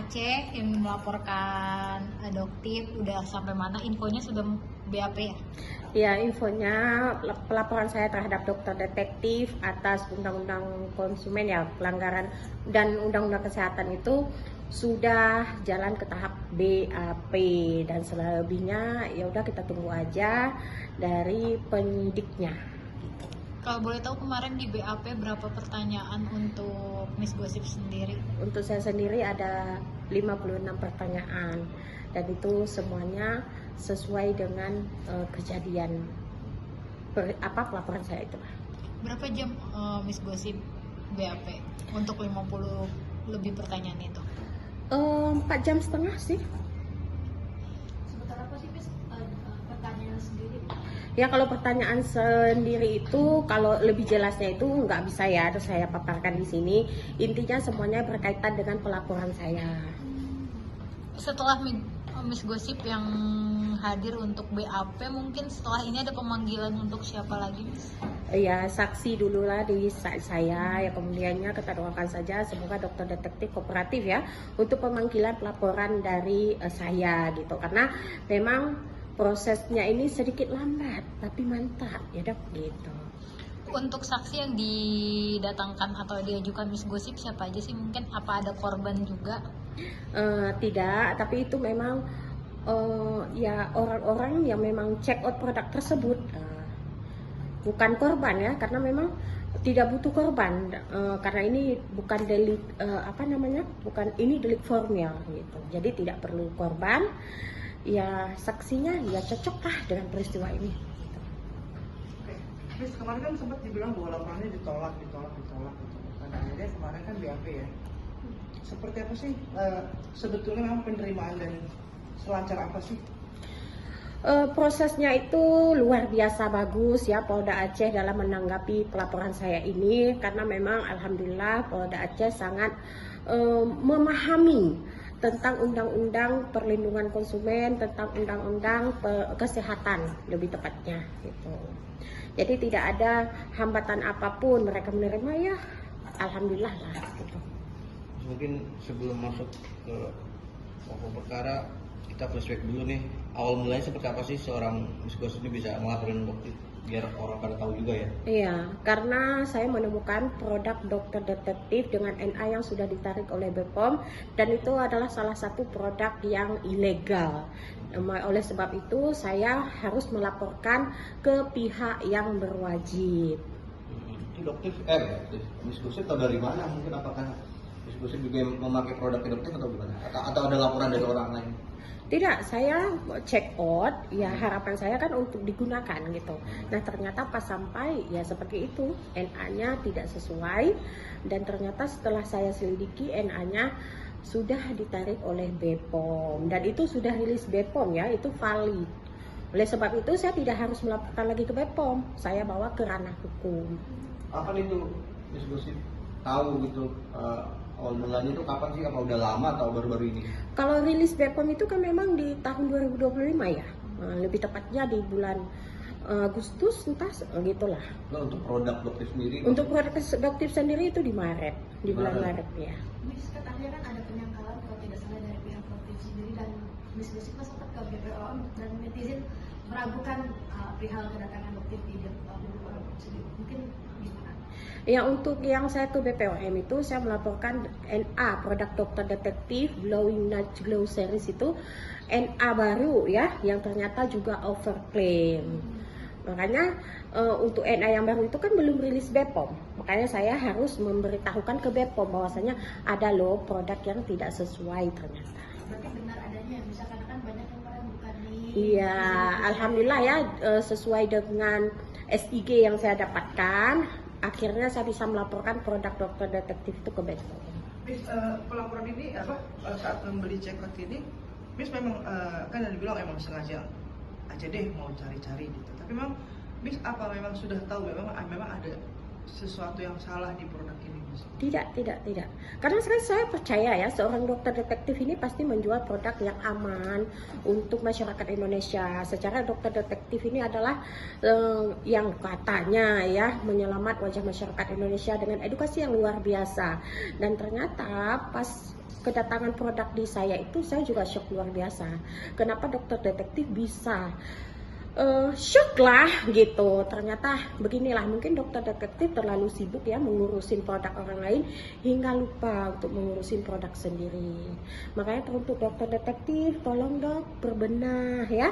Aceh yang melaporkan adoptif udah sampai mana? Infonya sudah BAP ya? Ya, infonya pelaporan saya terhadap dokter detektif atas undang-undang konsumen ya, pelanggaran dan undang-undang kesehatan itu sudah jalan ke tahap BAP, dan selebihnya ya udah kita tunggu aja dari penyidiknya. Kalau boleh tahu kemarin di BAP berapa pertanyaan untuk Miss Gosip sendiri? Untuk saya sendiri ada 56 pertanyaan, dan itu semuanya sesuai dengan kejadian pelaporan saya itu. Berapa jam Miss Gosip BAP untuk 50 lebih pertanyaan itu? 4,5 jam sih. Sebentar apa sih Miss pertanyaan sendiri? Ya, kalau pertanyaan sendiri itu, kalau lebih jelasnya itu nggak bisa ya terus saya paparkan di sini. Intinya semuanya berkaitan dengan pelaporan saya. Setelah Miss Gosip yang hadir untuk BAP, mungkin setelah ini ada pemanggilan untuk siapa lagi, Miss? Ya, saksi dulu lah di saya, ya kemudiannya kita doakan saja semoga dokter detektif kooperatif ya untuk pemanggilan pelaporan dari saya gitu, karena memang prosesnya ini sedikit lambat tapi mantap ya dok gitu. Untuk saksi yang didatangkan atau diajukan Miss Gosip siapa aja sih? Mungkin apa ada korban juga? Tidak, tapi itu memang ya orang-orang yang memang check out produk tersebut, bukan korban ya, karena memang tidak butuh korban, karena ini bukan delik bukan ini delik formil gitu, jadi tidak perlu korban. Ya saksinya ya cocok lah dengan peristiwa ini. Oke, Miss, kemarin kan sempat dibilang bahwa laporannya ditolak. Dan akhirnya kemarin kan BAP ya. Seperti apa sih sebetulnya memang penerimaan dan selancar apa sih? Prosesnya itu luar biasa bagus ya Polda Aceh dalam menanggapi pelaporan saya ini, karena memang alhamdulillah Polda Aceh sangat memahami tentang undang-undang perlindungan konsumen, tentang undang-undang kesehatan lebih tepatnya gitu. Jadi tidak ada hambatan apapun, mereka menerima ya alhamdulillah lah gitu. Mungkin sebelum masuk ke pokok perkara, kita flashback dulu nih, awal mulanya seperti apa sih seorang Miss Gosip ini bisa melaporin dokter, biar orang pada tahu juga ya? Iya, karena saya menemukan produk dokter detektif dengan NA yang sudah ditarik oleh BPOM, dan itu adalah salah satu produk yang ilegal. Oleh sebab itu saya harus melaporkan ke pihak yang berwajib. Itu dokter, Miss Gosip tahu dari mana? Mungkin apakah Miss Gosip juga memakai produk dokter atau gimana? Atau ada laporan dari orang lain? Tidak, saya check out, ya harapan saya kan untuk digunakan gitu. Nah ternyata pas sampai ya seperti itu, NA-nya tidak sesuai, dan ternyata setelah saya selidiki NA-nya sudah ditarik oleh BPOM, dan itu sudah rilis BPOM ya, itu valid. Oleh sebab itu saya tidak harus melaporkan lagi ke BPOM, saya bawa ke ranah hukum. Kapan itu Miss Gosip tahu gitu awal mulanya itu kapan sih? Apa udah lama atau baru-baru ini? Kalau rilis BPOM itu kan memang di tahun 2025 ya, lebih tepatnya di bulan Agustus entah gitulah. Nah, untuk produk dokter sendiri? Untuk produk dokter sendiri itu di Maret, di bulan Maret ya. Miss, katanya kan ada penyangkalan kalau tidak salah dari pihak produktif sendiri, dan Miss Gosip sempat ke BPOM dan netizen meragukan perihal kedatangan dokter di BPOM sendiri. Mungkin gimana? Ya, untuk yang saya ke BPOM itu saya melaporkan NA produk dokter detektif Glowing Nudge Glow Series itu NA baru ya, yang ternyata juga overclaim. Makanya untuk NA yang baru itu kan belum rilis BPOM, makanya saya harus memberitahukan ke BPOM bahwasanya ada loh produk yang tidak sesuai ternyata. Berarti benar adanya, misalkan kan banyak yang meragukan nih. Iya, alhamdulillah ya, sesuai dengan SIG yang saya dapatkan, akhirnya saya bisa melaporkan produk dokter detektif itu ke BPOM. Miss, pelaporan ini saat membeli check out ini, Miss memang kan yang dibilang emang sengaja aja deh mau cari-cari gitu. Tapi memang Miss apa memang sudah tahu memang ada sesuatu yang salah di produk ini, Miss? Tidak. Karena saya percaya ya, seorang dokter detektif ini pasti menjual produk yang aman untuk masyarakat Indonesia. Secara dokter detektif ini adalah yang katanya ya menyelamat wajah masyarakat Indonesia dengan edukasi yang luar biasa. Dan ternyata pas kedatangan produk di saya itu saya juga shock luar biasa. Kenapa dokter detektif bisa shock lah gitu. Ternyata beginilah, mungkin dokter detektif terlalu sibuk ya mengurusin produk orang lain hingga lupa untuk mengurusin produk sendiri. Makanya untuk dokter detektif, tolong dok berbenah ya.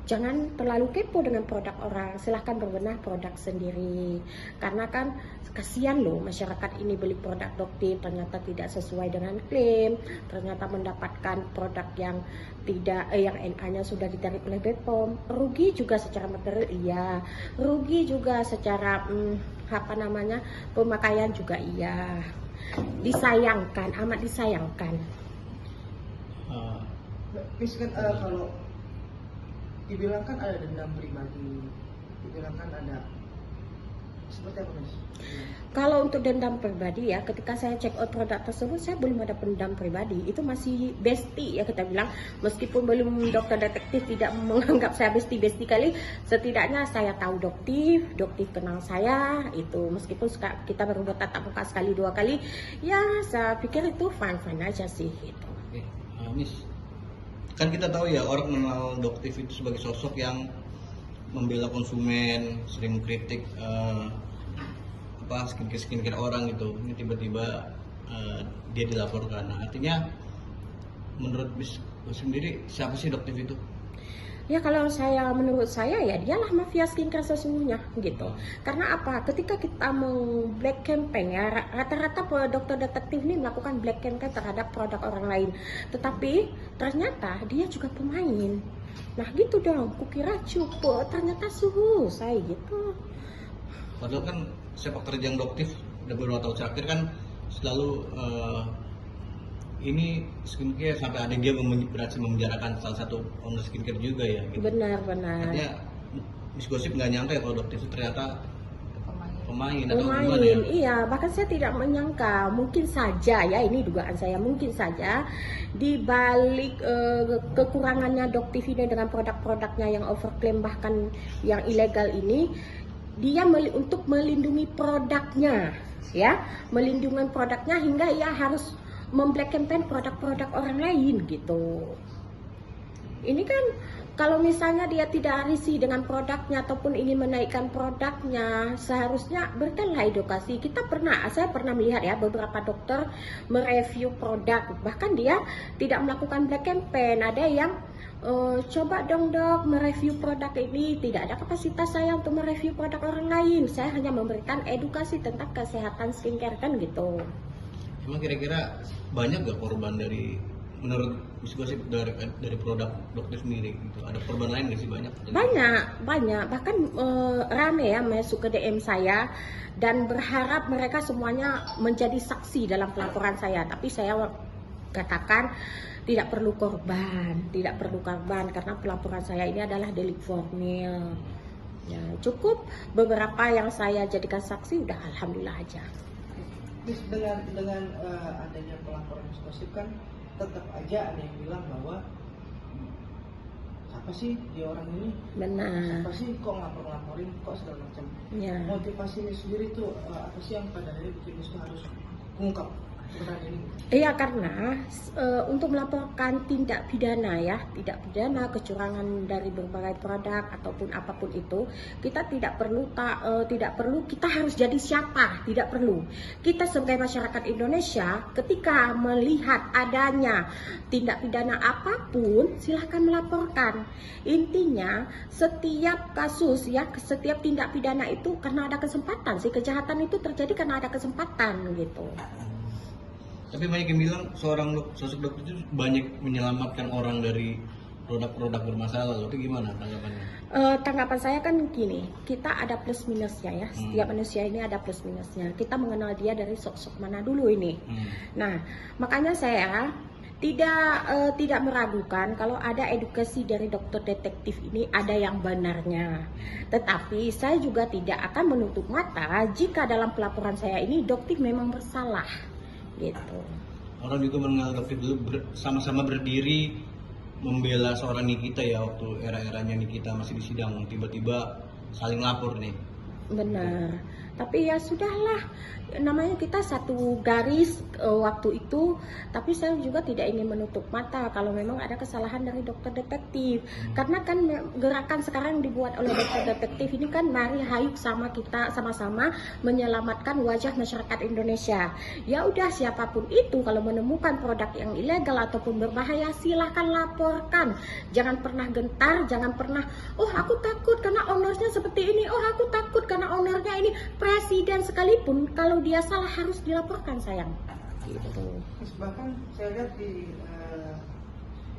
Jangan terlalu kepo dengan produk orang, silahkan berbenah produk sendiri. Karena kan kasihan loh masyarakat ini beli produk dokter ternyata tidak sesuai dengan klaim, ternyata mendapatkan produk yang tidak yang NA-nya sudah ditarik oleh BPOM. Rugi juga secara material, iya. Rugi juga secara pemakaian juga iya. Disayangkan, amat disayangkan. Miss kan kalau dibilang kan ada dendam pribadi, dibilang kan ada seperti apa, Miss? Kalau untuk dendam pribadi ya, ketika saya check out produk tersebut saya belum ada dendam pribadi, itu masih bestie ya kita bilang. Meskipun belum dokter detektif tidak menganggap saya bestie kali, setidaknya saya tahu dokter kenal saya itu. Meskipun kita baru bertatap muka sekali dua kali, ya saya pikir itu fine aja sih gitu. Oke, Miss, kan kita tahu ya orang mengenal dokter itu sebagai sosok yang membela konsumen, sering kritik skincare orang gitu. Ini tiba-tiba dia dilaporkan. Nah, artinya menurut Miss sendiri siapa sih dokter itu? Ya kalau menurut saya ya dialah mafia skincare sesungguhnya gitu. Karena apa? Ketika kita mau black campaign ya, rata-rata dokter detektif ini melakukan black campaign terhadap produk orang lain. Tetapi ternyata dia juga pemain. Nah gitu dong, kukira cukup, ternyata suhu saya gitu. Padahal kan sepak terjang dokter udah beberapa tahun terakhir kan selalu ini skincare sampai ada dia berhasil memenjarakan salah satu owner skincare juga ya gitu. Benar. Artinya Miss Gosip nggak nyangka ya kalau dokter itu ternyata pemain atau gimana ya? Iya, bahkan saya tidak menyangka, mungkin saja ya, ini dugaan saya, mungkin saja di balik kekurangannya dokter ini dengan produk-produknya yang overclaim bahkan yang ilegal ini, dia untuk melindungi produknya ya, melindungi produknya hingga ia harus memblack campaign produk-produk orang lain gitu. Ini kan kalau misalnya dia tidak risih dengan produknya ataupun ingin menaikkan produknya, seharusnya berikanlah edukasi. Saya pernah melihat ya beberapa dokter mereview produk, bahkan dia tidak melakukan black campaign. Ada yang coba dong dok mereview produk ini, tidak ada kapasitas saya untuk mereview produk orang lain. Saya hanya memberikan edukasi tentang kesehatan skincare kan gitu. Emang kira-kira banyak gak korban dari menurut Miss Gosip dari produk dokter sendiri gitu? Ada korban lain gak sih banyak? Banyak bahkan rame ya masuk ke DM saya dan berharap mereka semuanya menjadi saksi dalam pelaporan saya. Tapi saya katakan tidak perlu korban karena pelaporan saya ini adalah delik formil. Ya, cukup beberapa yang saya jadikan saksi udah alhamdulillah aja. Miss, dengan adanya pelaporan Miss Gosip kan tetap aja ada yang bilang bahwa siapa sih dia orang ini? Benar. Siapa sih kok ngelaporin kok segala macam? Ya. Motivasi Miss sendiri tuh apa sih yang pada akhirnya bikin Miss tuh harus mengungkap kebenaran ini? Iya, karena untuk melaporkan tindak pidana kecurangan dari berbagai produk ataupun apapun itu, kita tidak perlu kita harus jadi siapa, tidak perlu. Kita sebagai masyarakat Indonesia ketika melihat adanya tindak pidana apapun silahkan melaporkan. Intinya setiap kasus ya, setiap tindak pidana itu karena ada kesempatan sih, kejahatan itu terjadi karena ada kesempatan gitu. Tapi banyak yang bilang sosok dokter itu banyak menyelamatkan orang dari produk-produk bermasalah. Itu gimana tanggapannya? Tanggapan saya kan gini, kita ada plus minusnya ya. Setiap manusia ini ada plus minusnya. Kita mengenal dia dari sosok mana dulu ini. Nah, makanya saya tidak meragukan kalau ada edukasi dari dokter detektif ini ada yang benarnya. Tetapi saya juga tidak akan menutup mata jika dalam pelaporan saya ini dokter memang bersalah gitu. Orang juga mengenal dokter dulu sama-sama berdiri membela seorang Nikita ya, waktu era-eranya Nikita masih di sidang, tiba-tiba saling lapor nih. Benar, tapi ya sudahlah, namanya kita satu garis waktu itu. Tapi saya juga tidak ingin menutup mata kalau memang ada kesalahan dari dokter detektif, karena kan gerakan sekarang dibuat oleh dokter detektif ini kan mari hayu sama kita sama-sama menyelamatkan wajah masyarakat Indonesia. Ya udah, siapapun itu kalau menemukan produk yang ilegal ataupun berbahaya silahkan laporkan. Jangan pernah gentar, jangan pernah oh aku takut karena ownernya seperti ini, oh aku takut karena ownernya ini presiden sekalipun, kalau dia salah harus dilaporkan sayang. Terus bahkan saya lihat di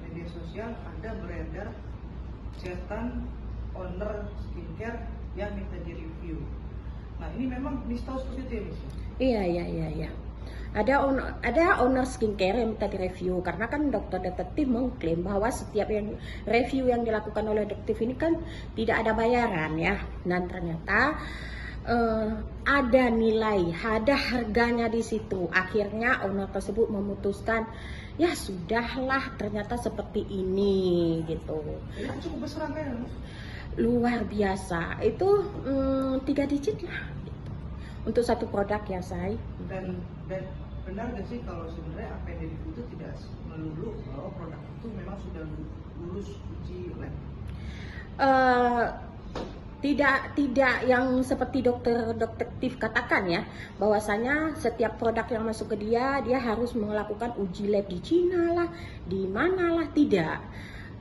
media sosial ada beredar chatan owner skincare yang minta di review. Nah ini memang tahu seperti itu ya Miss? Iya. Ada owner skincare yang minta direview karena kan dokter detektif mengklaim bahwa setiap yang review yang dilakukan oleh detektif ini kan tidak ada bayaran ya, dan ternyata ada nilai, ada harganya di situ. Akhirnya owner tersebut memutuskan ya sudahlah, ternyata seperti ini gitu. Ini cukup besar angkanya. Luar biasa, itu 3 digit lah gitu. Untuk satu produk ya say. Dan benar gak sih kalau sebenarnya apa yang direview itu tidak melulu bahwa produk itu memang sudah lulus uji lab? Tidak yang seperti dokter detektif katakan ya, bahwasanya setiap produk yang masuk ke dia harus melakukan uji lab di Cina lah, di mana lah, tidak.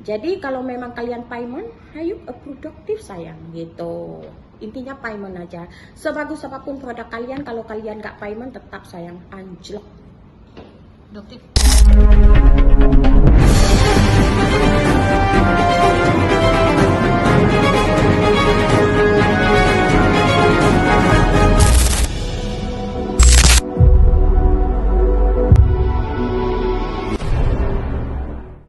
Jadi kalau memang kalian payment, ayo produktif sayang gitu. Intinya payment aja. Sebagus apapun produk kalian, kalau kalian nggak payment tetap sayang anjlok. Dokter